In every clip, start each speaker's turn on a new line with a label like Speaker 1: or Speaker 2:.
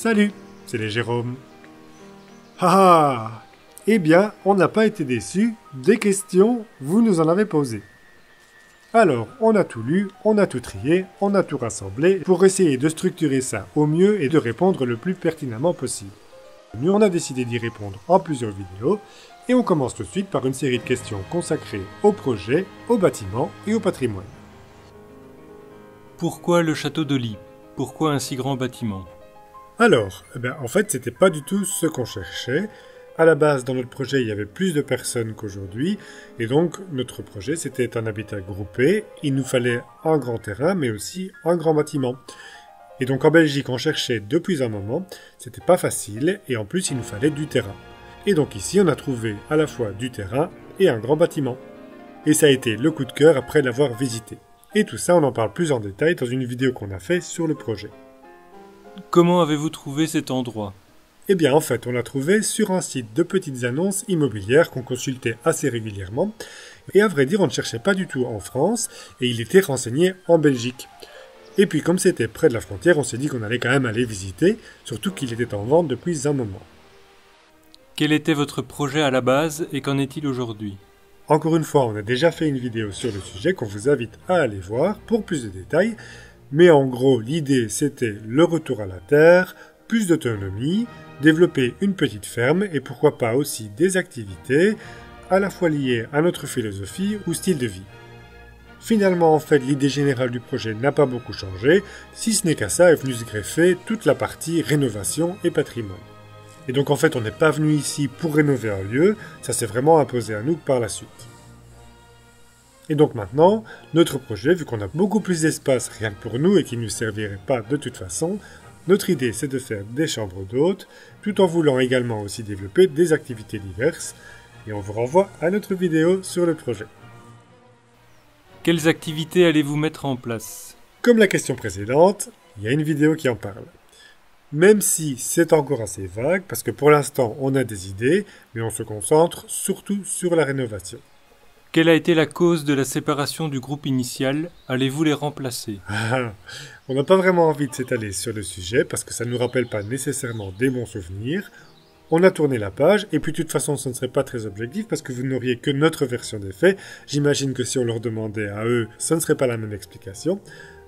Speaker 1: Salut, c'est les Jérôme. Ah, eh bien, on n'a pas été déçus. Des questions, vous nous en avez posé. Alors, on a tout lu, on a tout trié, on a tout rassemblé pour essayer de structurer ça au mieux et de répondre le plus pertinemment possible. Nous, on a décidé d'y répondre en plusieurs vidéos et on commence tout de suite par une série de questions consacrées au projet, au bâtiment et au patrimoine.
Speaker 2: Pourquoi le château de Ly? Pourquoi un si grand bâtiment?
Speaker 1: Alors, en fait, c'était pas du tout ce qu'on cherchait. À la base, dans notre projet, il y avait plus de personnes qu'aujourd'hui, et donc notre projet, c'était un habitat groupé. Il nous fallait un grand terrain, mais aussi un grand bâtiment. Et donc en Belgique, on cherchait depuis un moment, c'était pas facile, et en plus, il nous fallait du terrain. Et donc ici, on a trouvé à la fois du terrain et un grand bâtiment. Et ça a été le coup de cœur après l'avoir visité. Et tout ça, on en parle plus en détail dans une vidéo qu'on a fait sur le projet.
Speaker 2: Comment avez-vous trouvé cet endroit?
Speaker 1: Eh bien, en fait, on l'a trouvé sur un site de petites annonces immobilières qu'on consultait assez régulièrement. Et à vrai dire, on ne cherchait pas du tout en France, et il était renseigné en Belgique. Et puis, comme c'était près de la frontière, on s'est dit qu'on allait quand même aller visiter, surtout qu'il était en vente depuis un moment.
Speaker 2: Quel était votre projet à la base et qu'en est-il aujourd'hui?
Speaker 1: Encore une fois, on a déjà fait une vidéo sur le sujet qu'on vous invite à aller voir pour plus de détails. Mais en gros, l'idée, c'était le retour à la terre, plus d'autonomie, développer une petite ferme et pourquoi pas aussi des activités à la fois liées à notre philosophie ou style de vie. Finalement, en fait, l'idée générale du projet n'a pas beaucoup changé, si ce n'est qu'à ça est venu se greffer toute la partie rénovation et patrimoine. Et donc en fait, on n'est pas venu ici pour rénover un lieu, ça s'est vraiment imposé à nous par la suite. Et donc maintenant, notre projet, vu qu'on a beaucoup plus d'espace rien que pour nous et qui ne nous servirait pas de toute façon, notre idée c'est de faire des chambres d'hôtes, tout en voulant également aussi développer des activités diverses, et on vous renvoie à notre vidéo sur le projet.
Speaker 2: Quelles activités allez-vous mettre en place?
Speaker 1: Comme la question précédente, il y a une vidéo qui en parle. Même si c'est encore assez vague, parce que pour l'instant on a des idées, mais on se concentre surtout sur la rénovation.
Speaker 2: Quelle a été la cause de la séparation du groupe initial? Allez-vous les remplacer?
Speaker 1: On n'a pas vraiment envie de s'étaler sur le sujet parce que ça ne nous rappelle pas nécessairement des bons souvenirs. On a tourné la page et puis de toute façon ce ne serait pas très objectif parce que vous n'auriez que notre version des faits. J'imagine que si on leur demandait à eux, ce ne serait pas la même explication.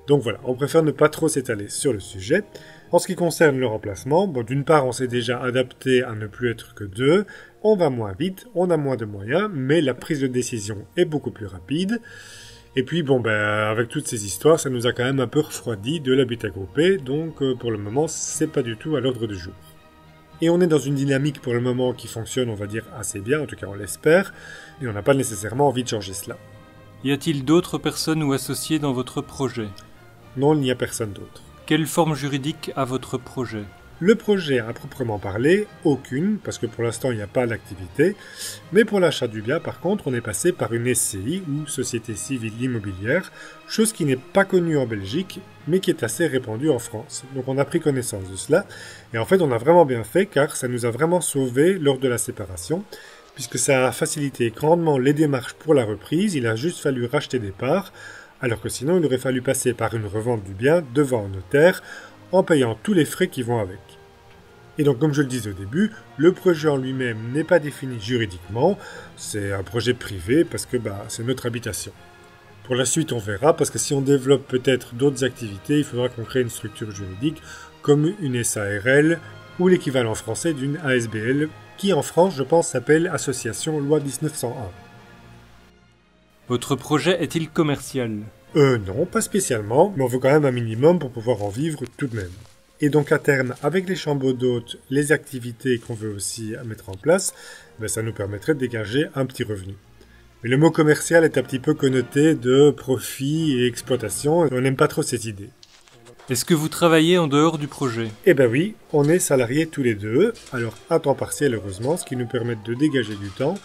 Speaker 1: Donc voilà, on préfère ne pas trop s'étaler sur le sujet. En ce qui concerne le remplacement, d'une part on s'est déjà adapté à ne plus être que deux, on va moins vite, on a moins de moyens, mais la prise de décision est beaucoup plus rapide. Et puis avec toutes ces histoires, ça nous a quand même un peu refroidi de l'habitat groupé, donc pour le moment c'est pas du tout à l'ordre du jour. Et on est dans une dynamique pour le moment qui fonctionne, on va dire, assez bien, en tout cas on l'espère, et on n'a pas nécessairement envie de changer cela.
Speaker 2: Y a-t-il d'autres personnes ou associés dans votre projet?
Speaker 1: Non, il n'y a personne d'autre.
Speaker 2: Quelle forme juridique a votre projet?
Speaker 1: Le projet à proprement parler, aucune, parce que pour l'instant il n'y a pas d'activité, mais pour l'achat du bien par contre on est passé par une SCI ou Société Civile Immobilière, chose qui n'est pas connue en Belgique, mais qui est assez répandue en France. Donc on a pris connaissance de cela, et en fait on a vraiment bien fait car ça nous a vraiment sauvés lors de la séparation, puisque ça a facilité grandement les démarches pour la reprise, il a juste fallu racheter des parts, alors que sinon il aurait fallu passer par une revente du bien devant un notaire, en payant tous les frais qui vont avec. Et donc comme je le disais au début, le projet en lui-même n'est pas défini juridiquement, c'est un projet privé parce que c'est notre habitation. Pour la suite on verra, parce que si on développe peut-être d'autres activités, il faudra qu'on crée une structure juridique comme une SARL ou l'équivalent français d'une ASBL, qui en France je pense s'appelle Association Loi 1901.
Speaker 2: Votre projet est-il commercial?
Speaker 1: Non, pas spécialement, mais on veut quand même un minimum pour pouvoir en vivre tout de même. Et donc à terme, avec les chambres d'hôtes, les activités qu'on veut aussi mettre en place, ça nous permettrait de dégager un petit revenu. Mais le mot commercial est un petit peu connoté de profit et exploitation, et on n'aime pas trop cette idée.
Speaker 2: Est-ce que vous travaillez en dehors du projet?
Speaker 1: Eh ben oui, on est salariés tous les deux, alors à temps partiel heureusement, ce qui nous permet de dégager du temps,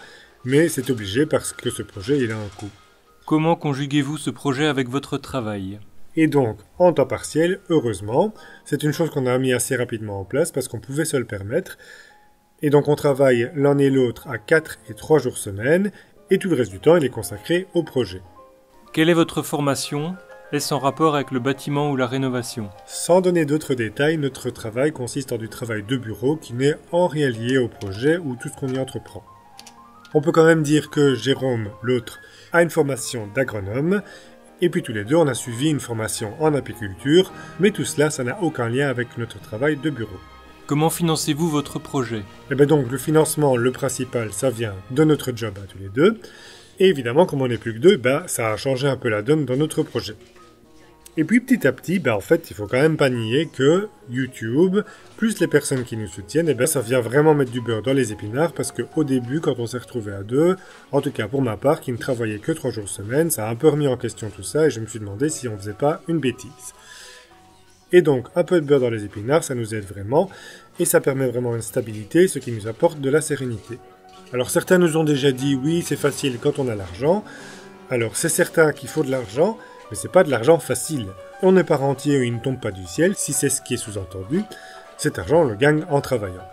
Speaker 1: mais c'est obligé parce que ce projet il a un coût.
Speaker 2: Comment conjuguez-vous ce projet avec votre travail?
Speaker 1: Et donc, en temps partiel, heureusement, c'est une chose qu'on a mis assez rapidement en place parce qu'on pouvait se le permettre. Et donc on travaille l'un et l'autre à 4 et 3 jours semaine, et tout le reste du temps il est consacré au projet.
Speaker 2: Quelle est votre formation? Est-ce en rapport avec le bâtiment ou la rénovation?
Speaker 1: Sans donner d'autres détails, notre travail consiste en du travail de bureau qui n'est en rien lié au projet ou tout ce qu'on y entreprend. On peut quand même dire que Jérôme, l'autre, a une formation d'agronome, et puis tous les deux on a suivi une formation en apiculture, mais tout cela, ça n'a aucun lien avec notre travail de bureau.
Speaker 2: Comment financez-vous votre projet?
Speaker 1: Et bien donc le financement, le principal, ça vient de notre job à tous les deux, et évidemment comme on n'est plus que deux, ça a changé un peu la donne dans notre projet. Et puis petit à petit, en fait, il faut quand même pas nier que YouTube, plus les personnes qui nous soutiennent, ça vient vraiment mettre du beurre dans les épinards parce qu'au début, quand on s'est retrouvés à deux, en tout cas pour ma part, qui ne travaillait que 3 jours semaine, ça a un peu remis en question tout ça et je me suis demandé si on faisait pas une bêtise. Et donc, un peu de beurre dans les épinards, ça nous aide vraiment et ça permet vraiment une stabilité, ce qui nous apporte de la sérénité. Alors certains nous ont déjà dit oui, c'est facile quand on a l'argent. Alors c'est certain qu'il faut de l'argent, mais c'est pas de l'argent facile. On n'est pas rentier ou il ne tombe pas du ciel, si c'est ce qui est sous-entendu. Cet argent, on le gagne en travaillant.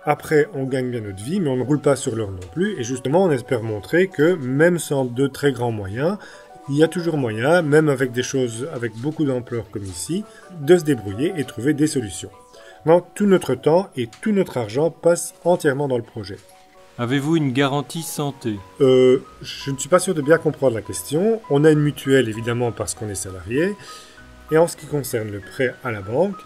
Speaker 1: Après, on gagne bien notre vie, mais on ne roule pas sur l'or non plus, et justement, on espère montrer que, même sans de très grands moyens, il y a toujours moyen, même avec des choses avec beaucoup d'ampleur comme ici, de se débrouiller et trouver des solutions. Non, tout notre temps et tout notre argent passe entièrement dans le projet.
Speaker 2: Avez-vous une garantie santé?
Speaker 1: Je ne suis pas sûr de bien comprendre la question. On a une mutuelle, évidemment, parce qu'on est salarié. Et en ce qui concerne le prêt à la banque,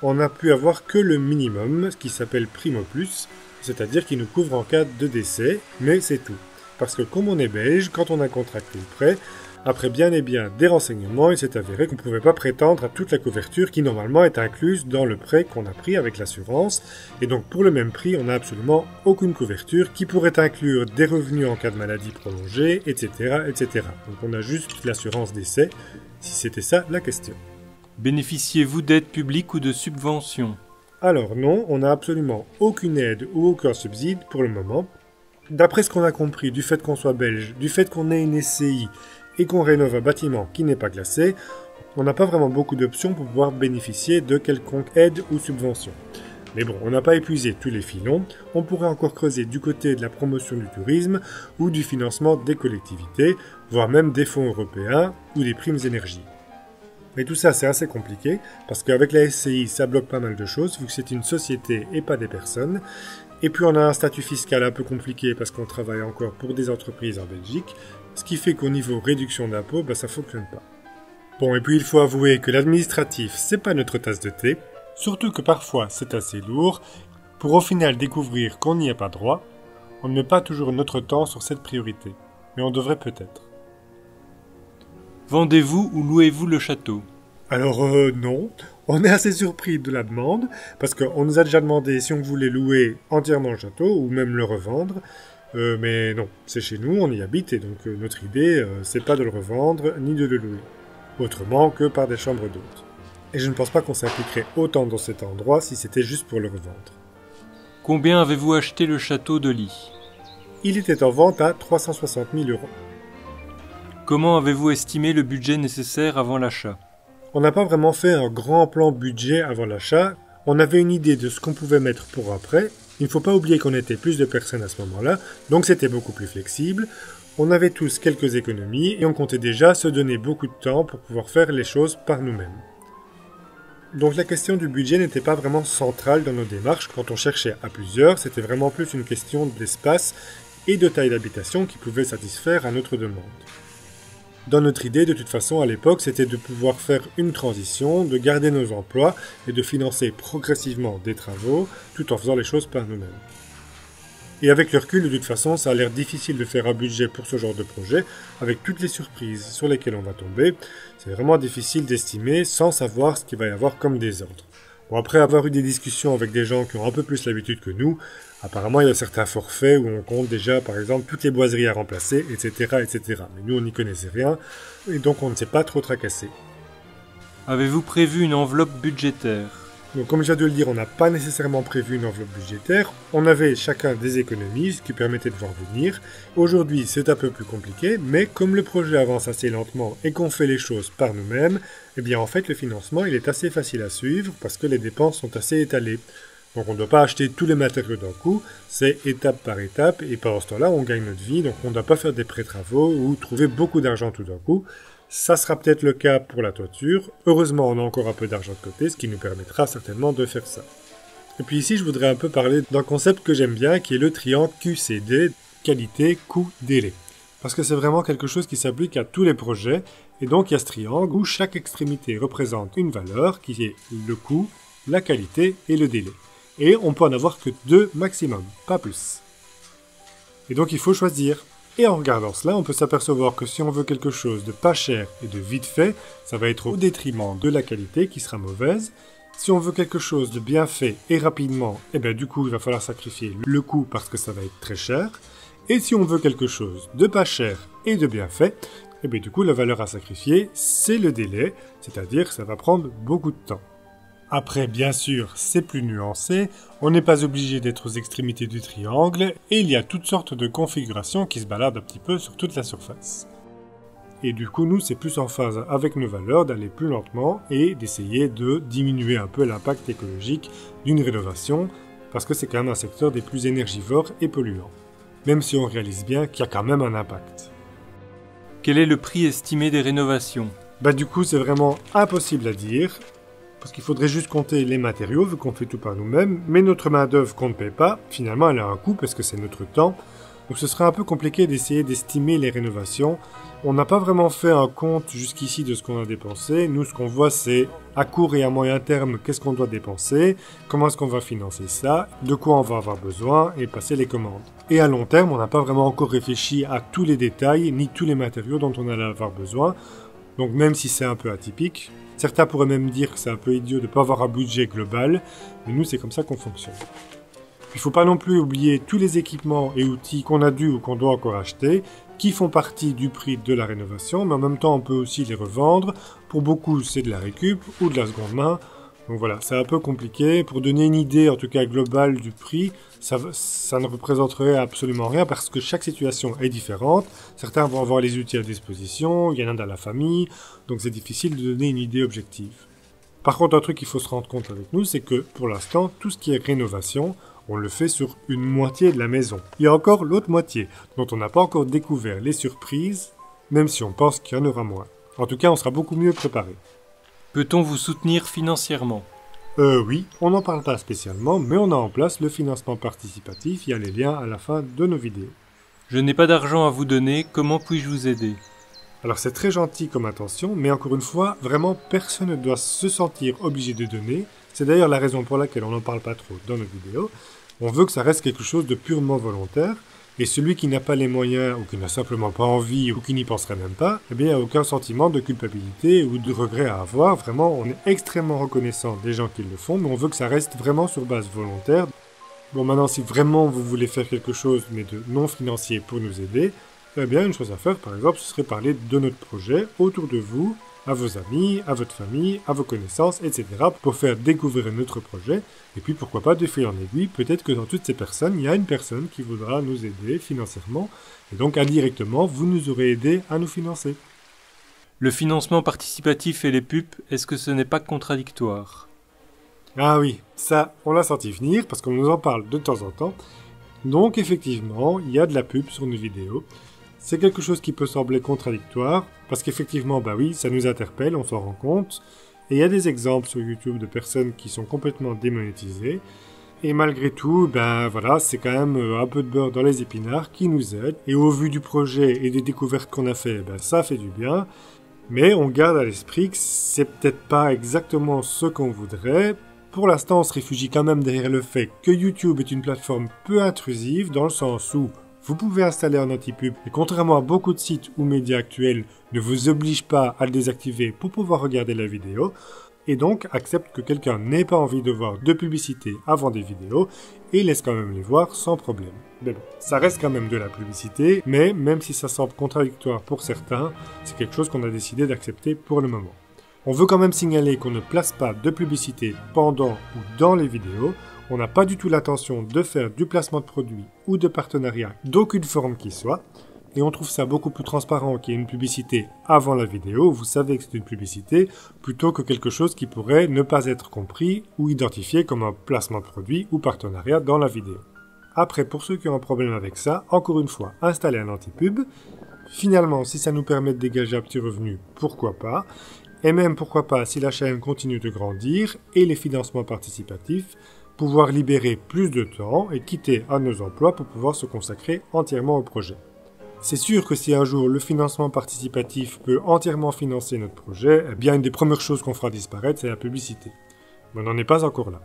Speaker 1: on n'a pu avoir que le minimum, ce qui s'appelle Primo Plus, c'est-à-dire qui nous couvre en cas de décès, mais c'est tout. Parce que comme on est belge, quand on a contracté le prêt, après bien et bien des renseignements, il s'est avéré qu'on ne pouvait pas prétendre à toute la couverture qui normalement est incluse dans le prêt qu'on a pris avec l'assurance. Et donc pour le même prix, on n'a absolument aucune couverture qui pourrait inclure des revenus en cas de maladie prolongée, etc. etc. Donc on a juste l'assurance décès, si c'était ça la question.
Speaker 2: Bénéficiez-vous d'aides publiques ou de subventions?
Speaker 1: Alors non, on n'a absolument aucune aide ou aucun subside pour le moment. D'après ce qu'on a compris, du fait qu'on soit belge, du fait qu'on ait une SCI, et qu'on rénove un bâtiment qui n'est pas classé, on n'a pas vraiment beaucoup d'options pour pouvoir bénéficier de quelconque aide ou subvention. Mais bon, on n'a pas épuisé tous les filons, on pourrait encore creuser du côté de la promotion du tourisme ou du financement des collectivités, voire même des fonds européens ou des primes énergie. Mais tout ça c'est assez compliqué, parce qu'avec la SCI ça bloque pas mal de choses, vu que c'est une société et pas des personnes. Et puis on a un statut fiscal un peu compliqué parce qu'on travaille encore pour des entreprises en Belgique, ce qui fait qu'au niveau réduction d'impôts, ça fonctionne pas. Bon, et puis il faut avouer que l'administratif, c'est pas notre tasse de thé, surtout que parfois c'est assez lourd, pour au final découvrir qu'on n'y a pas droit, on ne met pas toujours notre temps sur cette priorité, mais on devrait peut-être.
Speaker 2: Vendez-vous ou louez-vous le château?
Speaker 1: Alors non, on est assez surpris de la demande, parce qu'on nous a déjà demandé si on voulait louer entièrement le château, ou même le revendre, mais non, c'est chez nous, on y habite, et donc notre idée, c'est pas de le revendre, ni de le louer, autrement que par des chambres d'hôtes. Et je ne pense pas qu'on s'impliquerait autant dans cet endroit si c'était juste pour le revendre.
Speaker 2: Combien avez-vous acheté le château de Ly?
Speaker 1: Il était en vente à 360 000 €.
Speaker 2: Comment avez-vous estimé le budget nécessaire avant l'achat?
Speaker 1: On n'a pas vraiment fait un grand plan budget avant l'achat, on avait une idée de ce qu'on pouvait mettre pour après. Il ne faut pas oublier qu'on était plus de personnes à ce moment-là, donc c'était beaucoup plus flexible. On avait tous quelques économies et on comptait déjà se donner beaucoup de temps pour pouvoir faire les choses par nous-mêmes. Donc la question du budget n'était pas vraiment centrale dans nos démarches quand on cherchait à plusieurs, c'était vraiment plus une question d'espace et de taille d'habitation qui pouvait satisfaire à notre demande. Dans notre idée, de toute façon, à l'époque, c'était de pouvoir faire une transition, de garder nos emplois et de financer progressivement des travaux, tout en faisant les choses par nous-mêmes. Et avec le recul, de toute façon, ça a l'air difficile de faire un budget pour ce genre de projet, avec toutes les surprises sur lesquelles on va tomber. C'est vraiment difficile d'estimer sans savoir ce qu'il va y avoir comme désordre. Bon, après avoir eu des discussions avec des gens qui ont un peu plus l'habitude que nous, apparemment il y a certains forfaits où on compte déjà par exemple toutes les boiseries à remplacer, etc. etc. Mais nous on n'y connaissait rien, et donc on ne s'est pas trop tracassé.
Speaker 2: Avez-vous prévu une enveloppe budgétaire?
Speaker 1: Donc comme je viens de le dire, on n'a pas nécessairement prévu une enveloppe budgétaire, on avait chacun des économies, ce qui permettait de voir venir. Aujourd'hui c'est un peu plus compliqué, mais comme le projet avance assez lentement et qu'on fait les choses par nous-mêmes, eh bien en fait le financement il est assez facile à suivre parce que les dépenses sont assez étalées. Donc on ne doit pas acheter tous les matériaux d'un coup, c'est étape par étape, et pendant ce temps-là on gagne notre vie, donc on ne doit pas faire des pré-travaux ou trouver beaucoup d'argent tout d'un coup. Ça sera peut-être le cas pour la toiture. Heureusement, on a encore un peu d'argent de côté, ce qui nous permettra certainement de faire ça. Et puis ici, je voudrais un peu parler d'un concept que j'aime bien, qui est le triangle QCD, qualité, coût, délai. Parce que c'est vraiment quelque chose qui s'applique à tous les projets. Et donc, il y a ce triangle où chaque extrémité représente une valeur qui est le coût, la qualité et le délai. Et on peut en avoir que 2 maximum, pas plus. Et donc, il faut choisir. Et en regardant cela, on peut s'apercevoir que si on veut quelque chose de pas cher et de vite fait, ça va être au détriment de la qualité qui sera mauvaise. Si on veut quelque chose de bien fait et rapidement, eh bien du coup, il va falloir sacrifier le coût parce que ça va être très cher. Et si on veut quelque chose de pas cher et de bien fait, eh bien du coup, la valeur à sacrifier, c'est le délai, c'est-à-dire que ça va prendre beaucoup de temps. Après, bien sûr, c'est plus nuancé, on n'est pas obligé d'être aux extrémités du triangle, et il y a toutes sortes de configurations qui se baladent un petit peu sur toute la surface. Et du coup, nous, c'est plus en phase avec nos valeurs d'aller plus lentement et d'essayer de diminuer un peu l'impact écologique d'une rénovation, parce que c'est quand même un secteur des plus énergivores et polluants, même si on réalise bien qu'il y a quand même un impact.
Speaker 2: Quel est le prix estimé des rénovations?
Speaker 1: Du coup, c'est vraiment impossible à dire, parce qu'il faudrait juste compter les matériaux, vu qu'on fait tout par nous-mêmes, mais notre main-d'œuvre qu'on ne paie pas, finalement, elle a un coût, parce que c'est notre temps. Donc ce serait un peu compliqué d'essayer d'estimer les rénovations. On n'a pas vraiment fait un compte jusqu'ici de ce qu'on a dépensé. Nous, ce qu'on voit, c'est à court et à moyen terme, qu'est-ce qu'on doit dépenser, comment est-ce qu'on va financer ça, de quoi on va avoir besoin, et passer les commandes. Et à long terme, on n'a pas vraiment encore réfléchi à tous les détails, ni tous les matériaux dont on allait avoir besoin. Donc même si c'est un peu atypique, certains pourraient même dire que c'est un peu idiot de ne pas avoir un budget global, mais nous, c'est comme ça qu'on fonctionne. Il ne faut pas non plus oublier tous les équipements et outils qu'on a dû ou qu'on doit encore acheter, qui font partie du prix de la rénovation, mais en même temps on peut aussi les revendre. Pour beaucoup c'est de la récup ou de la seconde main. Donc voilà, c'est un peu compliqué. Pour donner une idée en tout cas globale du prix, ça ne représenterait absolument rien parce que chaque situation est différente. Certains vont avoir les outils à disposition, il y en a dans la famille, donc c'est difficile de donner une idée objective. Par contre, un truc qu'il faut se rendre compte avec nous, c'est que pour l'instant, tout ce qui est rénovation, on le fait sur une moitié de la maison. Il y a encore l'autre moitié, dont on n'a pas encore découvert les surprises, même si on pense qu'il y en aura moins. En tout cas, on sera beaucoup mieux préparé.
Speaker 2: Peut-on vous soutenir financièrement?
Speaker 1: Oui, on n'en parle pas spécialement, mais on a en place le financement participatif, il y a les liens à la fin de nos vidéos.
Speaker 2: Je n'ai pas d'argent à vous donner, comment puis-je vous aider?
Speaker 1: Alors c'est très gentil comme intention, mais encore une fois, vraiment personne ne doit se sentir obligé de donner. C'est d'ailleurs la raison pour laquelle on n'en parle pas trop dans nos vidéos. On veut que ça reste quelque chose de purement volontaire, et celui qui n'a pas les moyens, ou qui n'a simplement pas envie, ou qui n'y penserait même pas, eh bien il n'y a aucun sentiment de culpabilité ou de regret à avoir. Vraiment, on est extrêmement reconnaissant des gens qui le font, mais on veut que ça reste vraiment sur base volontaire. Bon, maintenant, si vraiment vous voulez faire quelque chose, mais de non financier pour nous aider, eh bien, une chose à faire, par exemple, ce serait parler de notre projet autour de vous, à vos amis, à votre famille, à vos connaissances, etc. pour faire découvrir notre projet. Et puis, pourquoi pas, de fil en aiguille, peut-être que dans toutes ces personnes, il y a une personne qui voudra nous aider financièrement. Et donc, indirectement, vous nous aurez aidé à nous financer.
Speaker 2: Le financement participatif et les pubs, est-ce que ce n'est pas contradictoire?
Speaker 1: Ah oui, ça, on l'a senti venir, parce qu'on nous en parle de temps en temps. Donc, effectivement, il y a de la pub sur nos vidéos. C'est quelque chose qui peut sembler contradictoire, parce qu'effectivement, oui, ça nous interpelle, on s'en rend compte. Et il y a des exemples sur YouTube de personnes qui sont complètement démonétisées. Et malgré tout, voilà, c'est quand même un peu de beurre dans les épinards qui nous aide. Et au vu du projet et des découvertes qu'on a fait, ça fait du bien. Mais on garde à l'esprit que c'est peut-être pas exactement ce qu'on voudrait. Pour l'instant, on se réfugie quand même derrière le fait que YouTube est une plateforme peu intrusive, dans le sens où vous pouvez installer un anti-pub et contrairement à beaucoup de sites ou médias actuels, ne vous oblige pas à le désactiver pour pouvoir regarder la vidéo et donc accepte que quelqu'un n'ait pas envie de voir de publicité avant des vidéos et laisse quand même les voir sans problème. Mais bon, ça reste quand même de la publicité, mais même si ça semble contradictoire pour certains, c'est quelque chose qu'on a décidé d'accepter pour le moment. On veut quand même signaler qu'on ne place pas de publicité pendant ou dans les vidéos. On n'a pas du tout l'intention de faire du placement de produits ou de partenariat d'aucune forme qui soit. Et on trouve ça beaucoup plus transparent qu'il y ait une publicité avant la vidéo. Vous savez que c'est une publicité plutôt que quelque chose qui pourrait ne pas être compris ou identifié comme un placement de produit ou partenariat dans la vidéo. Après, pour ceux qui ont un problème avec ça, encore une fois, installez un anti-pub. Finalement, si ça nous permet de dégager un petit revenu, pourquoi pas? Et même pourquoi pas, si la chaîne continue de grandir et les financements participatifs, pouvoir libérer plus de temps et quitter un de nos emplois pour pouvoir se consacrer entièrement au projet. C'est sûr que si un jour le financement participatif peut entièrement financer notre projet, eh bien une des premières choses qu'on fera disparaître, c'est la publicité. Mais on n'en est pas encore là.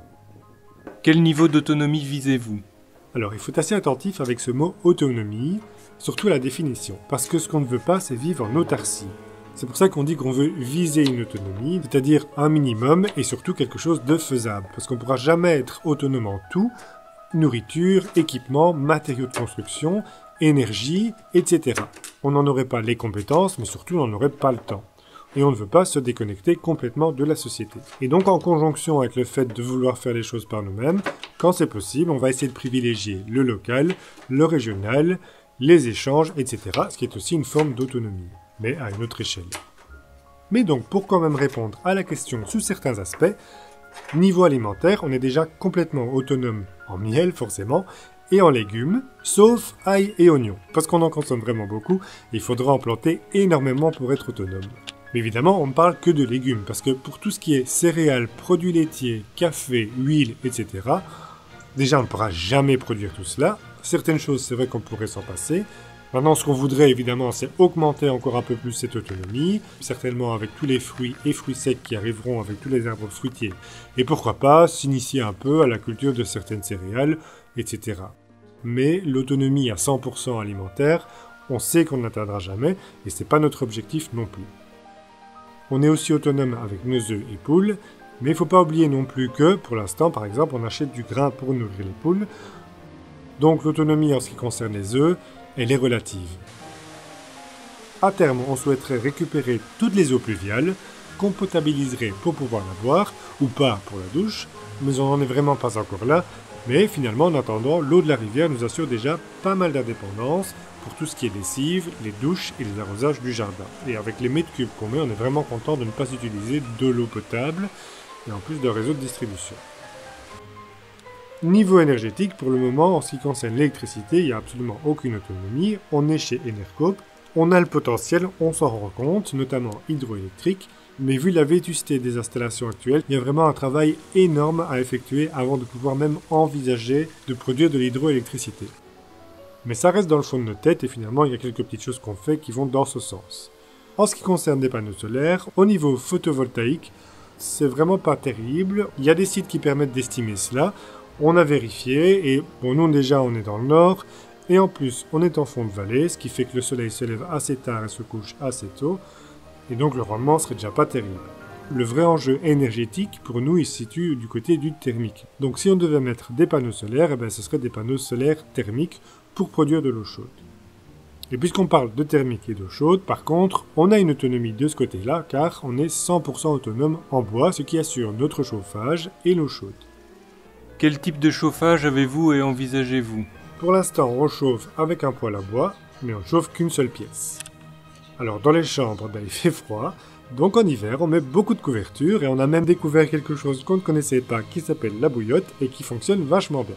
Speaker 2: Quel niveau d'autonomie visez-vous?
Speaker 1: Alors il faut être assez attentif avec ce mot autonomie, surtout la définition, parce que ce qu'on ne veut pas, c'est vivre en autarcie. C'est pour ça qu'on dit qu'on veut viser une autonomie, c'est-à-dire un minimum et surtout quelque chose de faisable, parce qu'on ne pourra jamais être autonome en tout, nourriture, équipement, matériaux de construction, énergie, etc. On n'en aurait pas les compétences, mais surtout on n'en aurait pas le temps. Et on ne veut pas se déconnecter complètement de la société. Et donc en conjonction avec le fait de vouloir faire les choses par nous-mêmes, quand c'est possible, on va essayer de privilégier le local, le régional, les échanges, etc. Ce qui est aussi une forme d'autonomie, mais à une autre échelle. Mais donc pour quand même répondre à la question sous certains aspects, niveau alimentaire, on est déjà complètement autonome en miel forcément, et en légumes, sauf ail et oignons. Parce qu'on en consomme vraiment beaucoup, il faudra en planter énormément pour être autonome. Mais évidemment, on ne parle que de légumes, parce que pour tout ce qui est céréales, produits laitiers, café, huile, etc., déjà on ne pourra jamais produire tout cela. Certaines choses, c'est vrai qu'on pourrait s'en passer. Maintenant, ce qu'on voudrait évidemment, c'est augmenter encore un peu plus cette autonomie, certainement avec tous les fruits et fruits secs qui arriveront avec tous les arbres fruitiers. Et pourquoi pas s'initier un peu à la culture de certaines céréales, etc. Mais l'autonomie à 100% alimentaire, on sait qu'on n'atteindra jamais, et c'est pas notre objectif non plus. On est aussi autonome avec nos œufs et poules, mais il ne faut pas oublier non plus que, pour l'instant, par exemple, on achète du grain pour nourrir les poules. Donc l'autonomie en ce qui concerne les œufs, elle est relative. À terme, on souhaiterait récupérer toutes les eaux pluviales, qu'on potabiliserait pour pouvoir la boire, ou pas pour la douche, mais on n'en est vraiment pas encore là. Mais finalement, en attendant, l'eau de la rivière nous assure déjà pas mal d'indépendance pour tout ce qui est lessive, les douches et les arrosages du jardin. Et avec les mètres cubes qu'on met, on est vraiment content de ne pas utiliser de l'eau potable et en plus d'un réseau de distribution. Niveau énergétique, pour le moment, en ce qui concerne l'électricité, il n'y a absolument aucune autonomie. On est chez Enercoop, on a le potentiel, on s'en rend compte, notamment hydroélectrique, mais vu la vétusté des installations actuelles, il y a vraiment un travail énorme à effectuer avant de pouvoir même envisager de produire de l'hydroélectricité. Mais ça reste dans le fond de notre tête et finalement il y a quelques petites choses qu'on fait qui vont dans ce sens. En ce qui concerne des panneaux solaires, au niveau photovoltaïque, c'est vraiment pas terrible. Il y a des sites qui permettent d'estimer cela. On a vérifié et bon, nous déjà on est dans le nord et en plus on est en fond de vallée, ce qui fait que le soleil se lève assez tard et se couche assez tôt et donc le rendement serait déjà pas terrible. Le vrai enjeu énergétique pour nous il se situe du côté du thermique. Donc si on devait mettre des panneaux solaires, ce serait des panneaux solaires thermiques pour produire de l'eau chaude. Et puisqu'on parle de thermique et d'eau chaude, par contre, on a une autonomie de ce côté-là car on est 100% autonome en bois, ce qui assure notre chauffage et l'eau chaude.
Speaker 2: Quel type de chauffage avez-vous et envisagez-vous?
Speaker 1: Pour l'instant, on chauffe avec un poêle à bois, mais on ne chauffe qu'une seule pièce. Alors dans les chambres, il fait froid, donc en hiver, on met beaucoup de couvertures et on a même découvert quelque chose qu'on ne connaissait pas qui s'appelle la bouillotte et qui fonctionne vachement bien.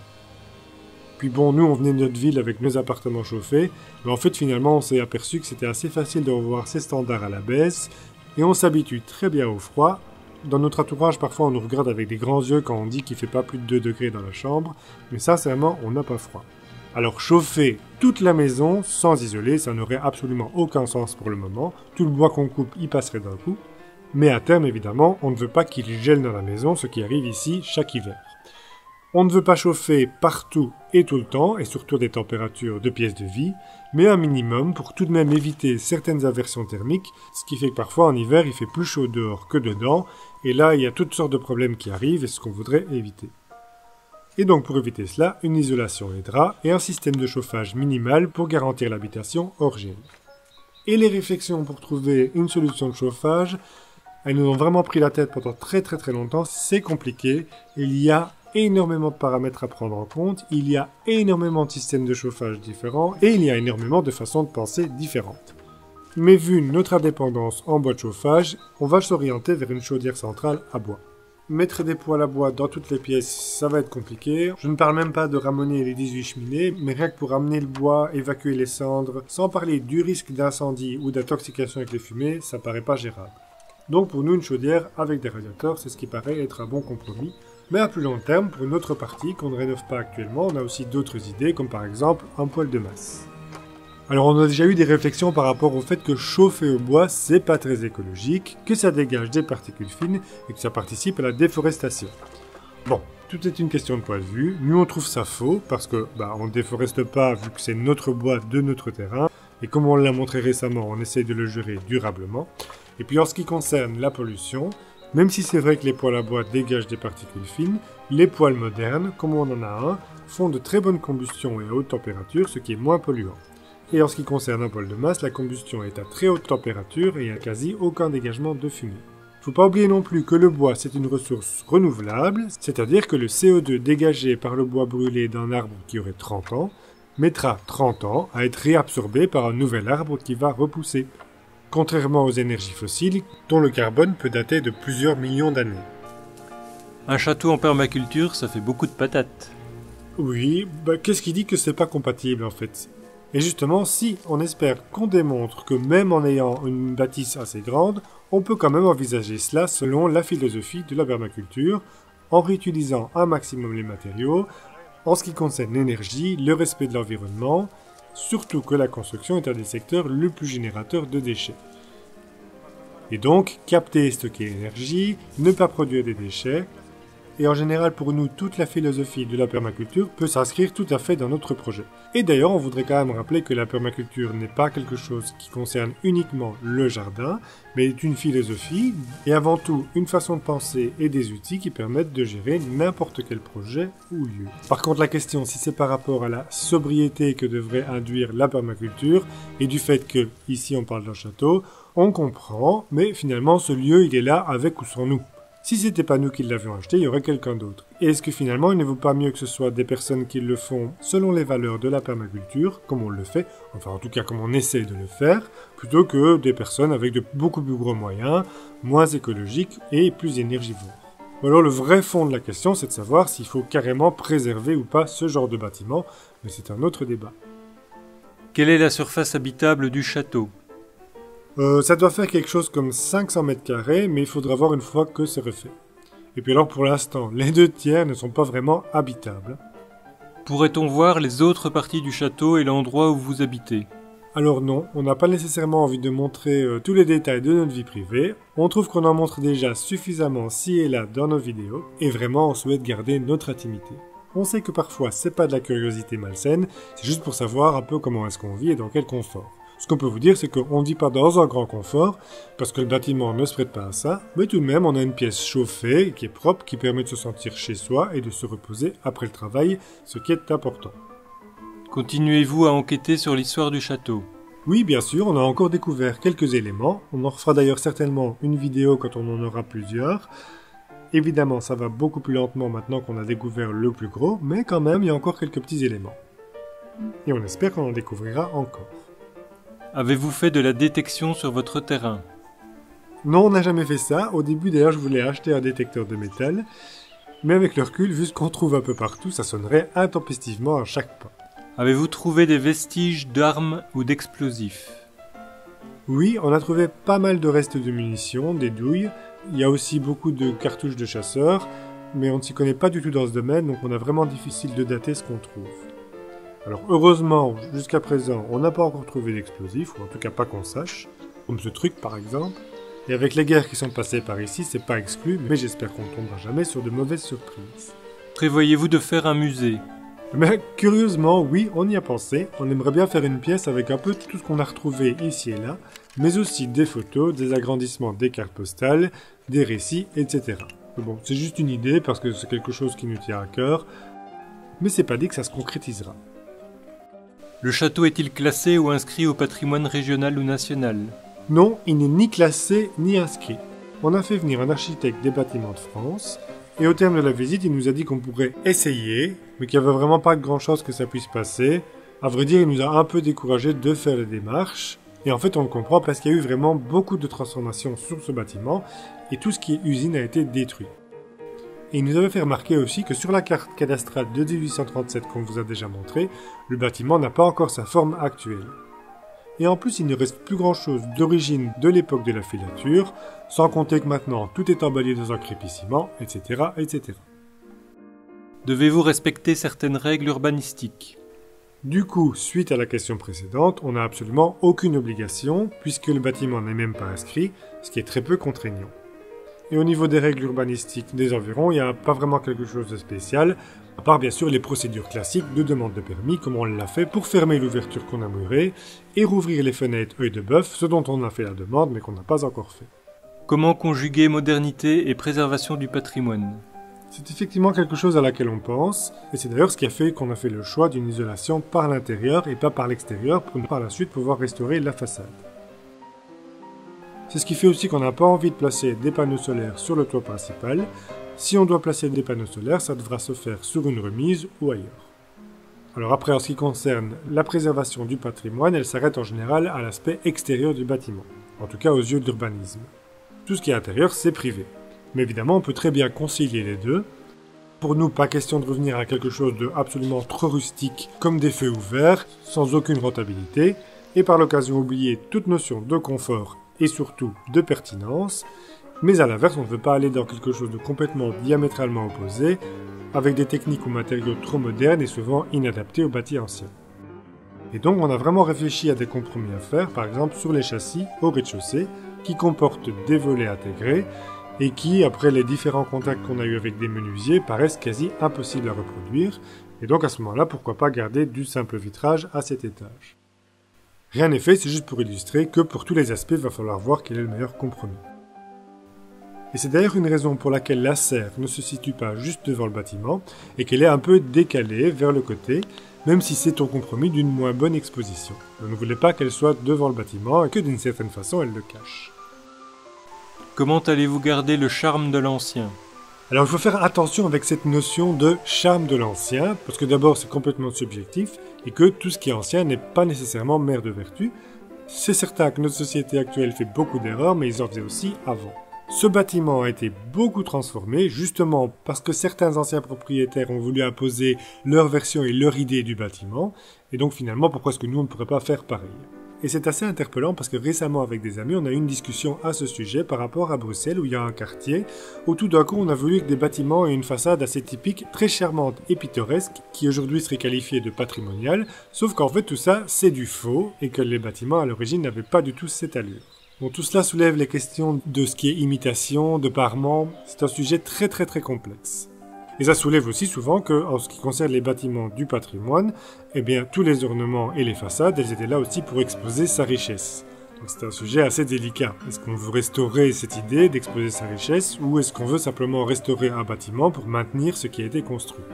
Speaker 1: Puis bon, nous on venait de notre ville avec nos appartements chauffés, mais en fait finalement on s'est aperçu que c'était assez facile de revoir ses standards à la baisse et on s'habitue très bien au froid. Dans notre entourage, parfois on nous regarde avec des grands yeux quand on dit qu'il fait pas plus de 2 degrés dans la chambre, mais sincèrement on n'a pas froid. Alors chauffer toute la maison sans isoler, ça n'aurait absolument aucun sens pour le moment. Tout le bois qu'on coupe y passerait d'un coup. Mais à terme évidemment, on ne veut pas qu'il gèle dans la maison, ce qui arrive ici chaque hiver. On ne veut pas chauffer partout et tout le temps, et surtout des températures de pièces de vie, mais un minimum pour tout de même éviter certaines aversions thermiques, ce qui fait que parfois en hiver il fait plus chaud dehors que dedans, et là il y a toutes sortes de problèmes qui arrivent et ce qu'on voudrait éviter. Et donc pour éviter cela, une isolation aidera et un système de chauffage minimal pour garantir l'habitation hors gel. Et les réflexions pour trouver une solution de chauffage, elles nous ont vraiment pris la tête pendant très longtemps, c'est compliqué, il y a énormément de paramètres à prendre en compte, il y a énormément de systèmes de chauffage différents et il y a énormément de façons de penser différentes. Mais vu notre indépendance en bois de chauffage, on va s'orienter vers une chaudière centrale à bois. Mettre des poêles à bois dans toutes les pièces, ça va être compliqué. Je ne parle même pas de ramener les 18 cheminées, mais rien que pour ramener le bois, évacuer les cendres, sans parler du risque d'incendie ou d'intoxication avec les fumées, ça paraît pas gérable. Donc pour nous, une chaudière avec des radiateurs, c'est ce qui paraît être un bon compromis. Mais à plus long terme, pour une autre partie qu'on ne rénove pas actuellement, on a aussi d'autres idées, comme par exemple un poêle de masse. Alors on a déjà eu des réflexions par rapport au fait que chauffer au bois, c'est pas très écologique, que ça dégage des particules fines et que ça participe à la déforestation. Bon, tout est une question de point de vue. Nous on trouve ça faux parce que on ne déforeste pas vu que c'est notre bois de notre terrain et comme on l'a montré récemment, on essaye de le gérer durablement. Et puis en ce qui concerne la pollution, même si c'est vrai que les poêles à bois dégagent des particules fines, les poêles modernes, comme on en a un, font de très bonne combustion et à haute température, ce qui est moins polluant. Et en ce qui concerne un poêle de masse, la combustion est à très haute température et il n'y a quasi aucun dégagement de fumée. Faut pas oublier non plus que le bois c'est une ressource renouvelable, c'est-à-dire que le CO2 dégagé par le bois brûlé d'un arbre qui aurait 30 ans mettra 30 ans à être réabsorbé par un nouvel arbre qui va repousser. Contrairement aux énergies fossiles, dont le carbone peut dater de plusieurs millions d'années.
Speaker 2: Un château en permaculture, ça fait beaucoup de patates.
Speaker 1: Oui, qu'est-ce qui dit que c'est pas compatible en fait? Et justement, si on espère qu'on démontre que même en ayant une bâtisse assez grande, on peut quand même envisager cela selon la philosophie de la permaculture, en réutilisant un maximum les matériaux, en ce qui concerne l'énergie, le respect de l'environnement, surtout que la construction est un des secteurs le plus générateur de déchets. Et donc, capter et stocker l'énergie, ne pas produire des déchets, et en général pour nous, toute la philosophie de la permaculture peut s'inscrire tout à fait dans notre projet. Et d'ailleurs, on voudrait quand même rappeler que la permaculture n'est pas quelque chose qui concerne uniquement le jardin, mais est une philosophie, et avant tout une façon de penser et des outils qui permettent de gérer n'importe quel projet ou lieu. Par contre, la question, si c'est par rapport à la sobriété que devrait induire la permaculture, et du fait que, ici on parle d'un château, on comprend, mais finalement ce lieu il est là avec ou sans nous. Si c'était pas nous qui l'avions acheté, il y aurait quelqu'un d'autre. Et est-ce que finalement il ne vaut pas mieux que ce soit des personnes qui le font selon les valeurs de la permaculture, comme on le fait, enfin en tout cas comme on essaie de le faire, plutôt que des personnes avec de beaucoup plus gros moyens, moins écologiques et plus énergivores. Alors le vrai fond de la question c'est de savoir s'il faut carrément préserver ou pas ce genre de bâtiment, mais c'est un autre débat.
Speaker 2: Quelle est la surface habitable du château ?
Speaker 1: Ça doit faire quelque chose comme 500 mètres carrés, mais il faudra voir une fois que c'est refait. Et puis alors pour l'instant, les 2 tiers ne sont pas vraiment habitables.
Speaker 2: Pourrait-on voir les autres parties du château et l'endroit où vous habitez ?
Speaker 1: Alors non, on n'a pas nécessairement envie de montrer tous les détails de notre vie privée. On trouve qu'on en montre déjà suffisamment ci et là dans nos vidéos, et vraiment on souhaite garder notre intimité. On sait que parfois c'est pas de la curiosité malsaine, c'est juste pour savoir un peu comment est-ce qu'on vit et dans quel confort. Ce qu'on peut vous dire, c'est qu'on ne vit pas dans un grand confort, parce que le bâtiment ne se prête pas à ça, mais tout de même, on a une pièce chauffée, qui est propre, qui permet de se sentir chez soi et de se reposer après le travail, ce qui est important.
Speaker 2: Continuez-vous à enquêter sur l'histoire du château ?
Speaker 1: Oui, bien sûr, on a encore découvert quelques éléments, on en refera d'ailleurs certainement une vidéo quand on en aura plusieurs. Évidemment, ça va beaucoup plus lentement maintenant qu'on a découvert le plus gros, mais quand même, il y a encore quelques petits éléments. Et on espère qu'on en découvrira encore.
Speaker 2: Avez-vous fait de la détection sur votre terrain ?
Speaker 1: Non, on n'a jamais fait ça. Au début, d'ailleurs, je voulais acheter un détecteur de métal. Mais avec le recul, vu ce qu'on trouve un peu partout, ça sonnerait intempestivement à chaque pas.
Speaker 2: Avez-vous trouvé des vestiges d'armes ou d'explosifs ?
Speaker 1: Oui, on a trouvé pas mal de restes de munitions, des douilles. Il y a aussi beaucoup de cartouches de chasseurs. Mais on ne s'y connaît pas du tout dans ce domaine, donc on a vraiment difficile de dater ce qu'on trouve. Alors heureusement, jusqu'à présent, on n'a pas encore trouvé d'explosifs, ou en tout cas pas qu'on sache, comme ce truc par exemple. Et avec les guerres qui sont passées par ici, c'est pas exclu, mais j'espère qu'on ne tombera jamais sur de mauvaises surprises.
Speaker 2: Prévoyez-vous de faire un musée ?
Speaker 1: Mais curieusement, oui, on y a pensé. On aimerait bien faire une pièce avec un peu tout ce qu'on a retrouvé ici et là, mais aussi des photos, des agrandissements des cartes postales, des récits, etc. Mais bon, c'est juste une idée parce que c'est quelque chose qui nous tient à cœur, mais c'est pas dit que ça se concrétisera.
Speaker 2: Le château est-il classé ou inscrit au patrimoine régional ou national ?
Speaker 1: Non, il n'est ni classé ni inscrit. On a fait venir un architecte des bâtiments de France, et au terme de la visite, il nous a dit qu'on pourrait essayer, mais qu'il n'y avait vraiment pas de grand chose que ça puisse passer. À vrai dire, il nous a un peu découragé de faire les démarches, et en fait on le comprend parce qu'il y a eu vraiment beaucoup de transformations sur ce bâtiment, et tout ce qui est usine a été détruit. Et il nous avait fait remarquer aussi que sur la carte cadastrale de 1837 qu'on vous a déjà montré, le bâtiment n'a pas encore sa forme actuelle. Et en plus, il ne reste plus grand-chose d'origine de l'époque de la filature, sans compter que maintenant tout est emballé dans un crépissiment, etc., etc.
Speaker 2: Devez-vous respecter certaines règles urbanistiques?
Speaker 1: Du coup, suite à la question précédente, on n'a absolument aucune obligation, puisque le bâtiment n'est même pas inscrit, ce qui est très peu contraignant. Et au niveau des règles urbanistiques des environs, il n'y a pas vraiment quelque chose de spécial, à part bien sûr les procédures classiques de demande de permis, comme on l'a fait pour fermer l'ouverture qu'on a murée, et rouvrir les fenêtres œil de bœuf, ce dont on a fait la demande mais qu'on n'a pas encore fait.
Speaker 2: Comment conjuguer modernité et préservation du patrimoine?
Speaker 1: C'est effectivement quelque chose à laquelle on pense, et c'est d'ailleurs ce qui a fait qu'on a fait le choix d'une isolation par l'intérieur et pas par l'extérieur, pour par la suite pouvoir restaurer la façade. C'est ce qui fait aussi qu'on n'a pas envie de placer des panneaux solaires sur le toit principal. Si on doit placer des panneaux solaires, ça devra se faire sur une remise ou ailleurs. Alors après, en ce qui concerne la préservation du patrimoine, elle s'arrête en général à l'aspect extérieur du bâtiment, en tout cas aux yeux de l'urbanisme. Tout ce qui est intérieur, c'est privé. Mais évidemment, on peut très bien concilier les deux. Pour nous, pas question de revenir à quelque chose de absolument trop rustique, comme des feux ouverts, sans aucune rentabilité, et par l'occasion oublier toute notion de confort et surtout de pertinence, mais à l'inverse, on ne veut pas aller dans quelque chose de complètement diamétralement opposé, avec des techniques ou matériaux trop modernes et souvent inadaptés aux bâtis anciens. Et donc on a vraiment réfléchi à des compromis à faire, par exemple sur les châssis au rez-de-chaussée, qui comportent des volets intégrés, et qui, après les différents contacts qu'on a eu avec des menuisiers, paraissent quasi impossibles à reproduire, et donc à ce moment-là, pourquoi pas garder du simple vitrage à cet étage. Rien n'est fait, c'est juste pour illustrer que pour tous les aspects, il va falloir voir quel est le meilleur compromis. Et c'est d'ailleurs une raison pour laquelle la serre ne se situe pas juste devant le bâtiment, et qu'elle est un peu décalée vers le côté, même si c'est au compromis d'une moins bonne exposition. On ne voulait pas qu'elle soit devant le bâtiment, et que d'une certaine façon, elle le cache.
Speaker 2: Comment allez-vous garder le charme de l'ancien?
Speaker 1: Alors il faut faire attention avec cette notion de charme de l'ancien, parce que d'abord c'est complètement subjectif, et que tout ce qui est ancien n'est pas nécessairement mère de vertu. C'est certain que notre société actuelle fait beaucoup d'erreurs, mais ils en faisaient aussi avant. Ce bâtiment a été beaucoup transformé, justement parce que certains anciens propriétaires ont voulu imposer leur version et leur idée du bâtiment, et donc finalement pourquoi est-ce que nous on ne pourrait pas faire pareil? Et c'est assez interpellant parce que récemment avec des amis on a eu une discussion à ce sujet par rapport à Bruxelles où il y a un quartier où tout d'un coup on a voulu que des bâtiments aient une façade assez typique, très charmante et pittoresque qui aujourd'hui serait qualifiée de patrimoniale, sauf qu'en fait tout ça c'est du faux et que les bâtiments à l'origine n'avaient pas du tout cette allure. Bon, tout cela soulève les questions de ce qui est imitation, de parement, c'est un sujet très complexe. Et ça soulève aussi souvent que, en ce qui concerne les bâtiments du patrimoine, eh bien, tous les ornements et les façades, elles étaient là aussi pour exposer sa richesse. Donc c'est un sujet assez délicat. Est-ce qu'on veut restaurer cette idée d'exposer sa richesse, ou est-ce qu'on veut simplement restaurer un bâtiment pour maintenir ce qui a été construit?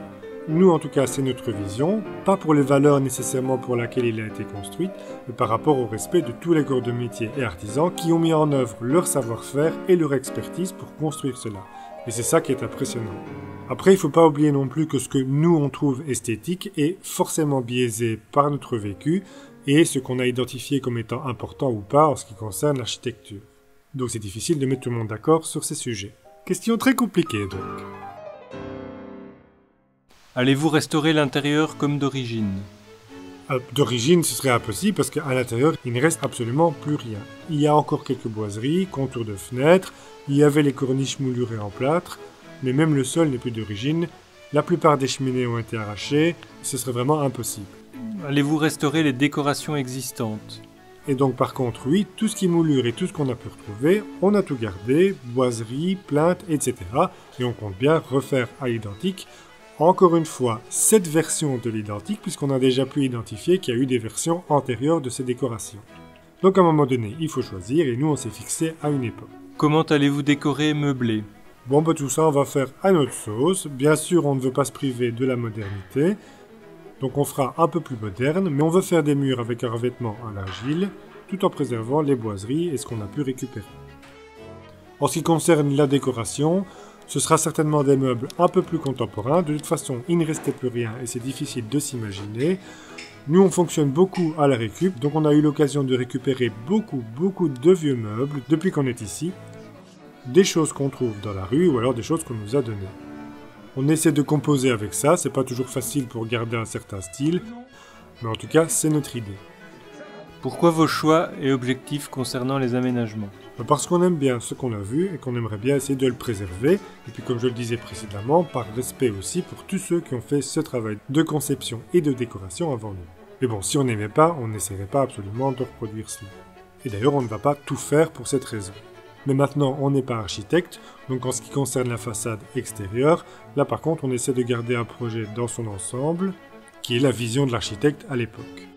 Speaker 1: Nous, en tout cas, c'est notre vision, pas pour les valeurs nécessairement pour lesquelles il a été construit, mais par rapport au respect de tous les corps de métier et artisans qui ont mis en œuvre leur savoir-faire et leur expertise pour construire cela. Et c'est ça qui est impressionnant. Après, il ne faut pas oublier non plus que ce que nous on trouve esthétique est forcément biaisé par notre vécu et ce qu'on a identifié comme étant important ou pas en ce qui concerne l'architecture. Donc c'est difficile de mettre tout le monde d'accord sur ces sujets. Question très compliquée donc.
Speaker 2: Allez-vous restaurer l'intérieur comme d'origine?
Speaker 1: D'origine, ce serait impossible parce qu'à l'intérieur, il ne reste absolument plus rien. Il y a encore quelques boiseries, contours de fenêtres, il y avait les corniches moulurées en plâtre, mais même le sol n'est plus d'origine. La plupart des cheminées ont été arrachées, ce serait vraiment impossible.
Speaker 2: Allez-vous restaurer les décorations existantes?
Speaker 1: Et donc par contre, oui, tout ce qui est moulure et tout ce qu'on a pu retrouver, on a tout gardé, boiseries, plinthes, etc. Et on compte bien refaire à l'identique. Encore une fois, cette version de l'identique, puisqu'on a déjà pu identifier qu'il y a eu des versions antérieures de ces décorations. Donc à un moment donné, il faut choisir, et nous on s'est fixé à une époque.
Speaker 2: Comment allez-vous décorer et meubler?
Speaker 1: Bon, tout ça on va faire à notre sauce. Bien sûr, on ne veut pas se priver de la modernité. Donc on fera un peu plus moderne, mais on veut faire des murs avec un revêtement en argile, tout en préservant les boiseries et ce qu'on a pu récupérer. En ce qui concerne la décoration, ce sera certainement des meubles un peu plus contemporains. De toute façon, il ne restait plus rien et c'est difficile de s'imaginer. Nous, on fonctionne beaucoup à la récup, donc on a eu l'occasion de récupérer beaucoup de vieux meubles depuis qu'on est ici. Des choses qu'on trouve dans la rue ou alors des choses qu'on nous a données. On essaie de composer avec ça, c'est pas toujours facile pour garder un certain style, mais en tout cas, c'est notre idée.
Speaker 2: Pourquoi vos choix et objectifs concernant les aménagements?
Speaker 1: Parce qu'on aime bien ce qu'on a vu et qu'on aimerait bien essayer de le préserver, et puis comme je le disais précédemment, par respect aussi pour tous ceux qui ont fait ce travail de conception et de décoration avant nous. Mais bon, si on n'aimait pas, on n'essaierait pas absolument de reproduire cela. Et d'ailleurs, on ne va pas tout faire pour cette raison. Mais maintenant, on n'est pas architecte, donc en ce qui concerne la façade extérieure, là par contre, on essaie de garder un projet dans son ensemble, qui est la vision de l'architecte à l'époque.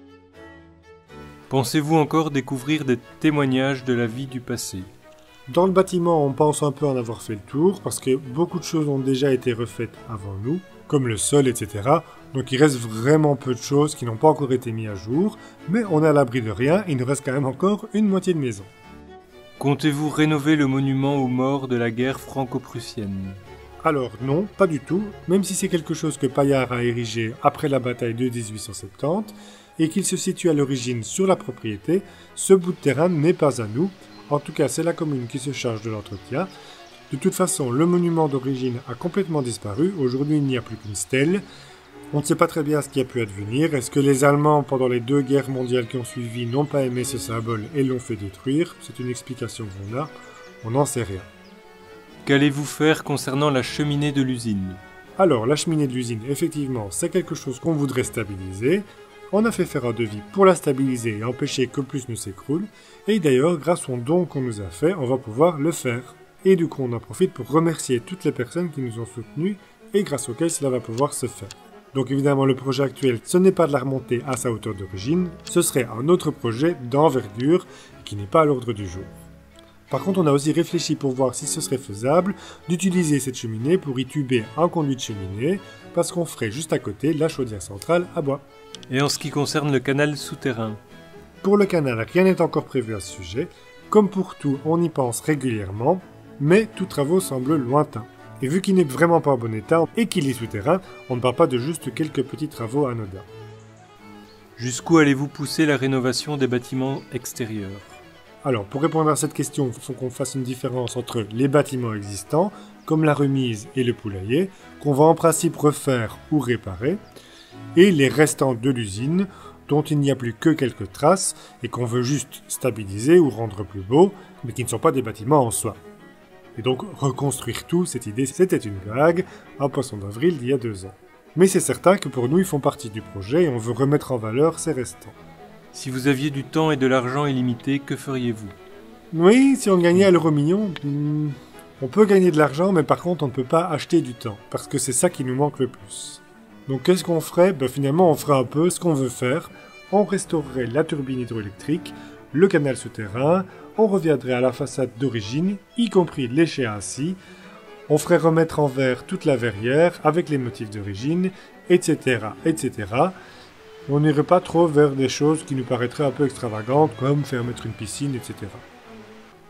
Speaker 2: Pensez-vous encore découvrir des témoignages de la vie du passé?
Speaker 1: Dans le bâtiment, on pense un peu en avoir fait le tour, parce que beaucoup de choses ont déjà été refaites avant nous, comme le sol, etc. Donc il reste vraiment peu de choses qui n'ont pas encore été mises à jour, mais on est à l'abri de rien, il nous reste quand même encore une moitié de maison.
Speaker 2: Comptez-vous rénover le monument aux morts de la guerre franco-prussienne?
Speaker 1: Alors non, pas du tout, même si c'est quelque chose que Paillard a érigé après la bataille de 1870, et qu'il se situe à l'origine sur la propriété, ce bout de terrain n'est pas à nous, en tout cas c'est la commune qui se charge de l'entretien. De toute façon, le monument d'origine a complètement disparu, aujourd'hui il n'y a plus qu'une stèle. On ne sait pas très bien ce qui a pu advenir, est-ce que les Allemands pendant les 2 guerres mondiales qui ont suivi n'ont pas aimé ce symbole et l'ont fait détruire? C'est une explication qu'on a, on n'en sait rien.
Speaker 2: Qu'allez-vous faire concernant la cheminée de l'usine?
Speaker 1: Alors, la cheminée de l'usine, effectivement, c'est quelque chose qu'on voudrait stabiliser. On a fait faire un devis pour la stabiliser et empêcher que plus ne s'écroule. Et d'ailleurs, grâce au don qu'on nous a fait, on va pouvoir le faire. Et du coup, on en profite pour remercier toutes les personnes qui nous ont soutenus et grâce auxquelles cela va pouvoir se faire. Donc évidemment, le projet actuel, ce n'est pas de la remonter à sa hauteur d'origine, ce serait un autre projet d'envergure qui n'est pas à l'ordre du jour. Par contre, on a aussi réfléchi pour voir si ce serait faisable d'utiliser cette cheminée pour y tuber un conduit de cheminée, parce qu'on ferait juste à côté la chaudière centrale à bois.
Speaker 2: Et en ce qui concerne le canal souterrain?
Speaker 1: Pour le canal, rien n'est encore prévu à ce sujet. Comme pour tout, on y pense régulièrement, mais tous travaux semblent lointains. Et vu qu'il n'est vraiment pas en bon état et qu'il est souterrain, on ne parle pas de juste quelques petits travaux anodins.
Speaker 2: Jusqu'où allez-vous pousser la rénovation des bâtiments extérieurs?
Speaker 1: Alors, pour répondre à cette question, il faut qu'on fasse une différence entre les bâtiments existants, comme la remise et le poulailler, qu'on va en principe refaire ou réparer, et les restants de l'usine, dont il n'y a plus que quelques traces, et qu'on veut juste stabiliser ou rendre plus beau, mais qui ne sont pas des bâtiments en soi. Et donc, reconstruire tout, cette idée, c'était une blague, un poisson d'avril d'il y a 2 ans. Mais c'est certain que pour nous, ils font partie du projet et on veut remettre en valeur ces restants.
Speaker 2: Si vous aviez du temps et de l'argent illimité, que feriez-vous?
Speaker 1: Oui, si on gagnait à l'euro million, on peut gagner de l'argent, mais par contre, on ne peut pas acheter du temps, parce que c'est ça qui nous manque le plus. Donc qu'est-ce qu'on ferait? Finalement, on ferait un peu ce qu'on veut faire. On restaurerait la turbine hydroélectrique, le canal souterrain, on reviendrait à la façade d'origine, y compris l'échéancie, on ferait remettre en verre toute la verrière avec les motifs d'origine, etc., etc. On n'irait pas trop vers des choses qui nous paraîtraient un peu extravagantes, comme faire mettre une piscine, etc.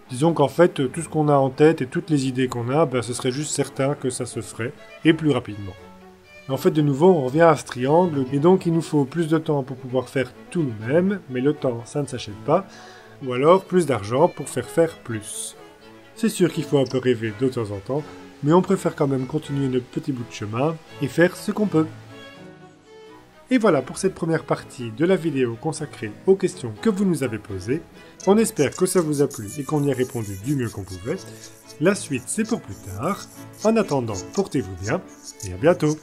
Speaker 1: Disons qu'en fait, tout ce qu'on a en tête et toutes les idées qu'on a, ce serait juste certain que ça se ferait, et plus rapidement. En fait, de nouveau, on revient à ce triangle, et donc il nous faut plus de temps pour pouvoir faire tout nous-mêmes, mais le temps, ça ne s'achète pas, ou alors plus d'argent pour faire plus. C'est sûr qu'il faut un peu rêver de temps en temps, mais on préfère quand même continuer notre petit bout de chemin et faire ce qu'on peut. Et voilà pour cette première partie de la vidéo consacrée aux questions que vous nous avez posées. On espère que ça vous a plu et qu'on y a répondu du mieux qu'on pouvait. La suite, c'est pour plus tard. En attendant, portez-vous bien et à bientôt.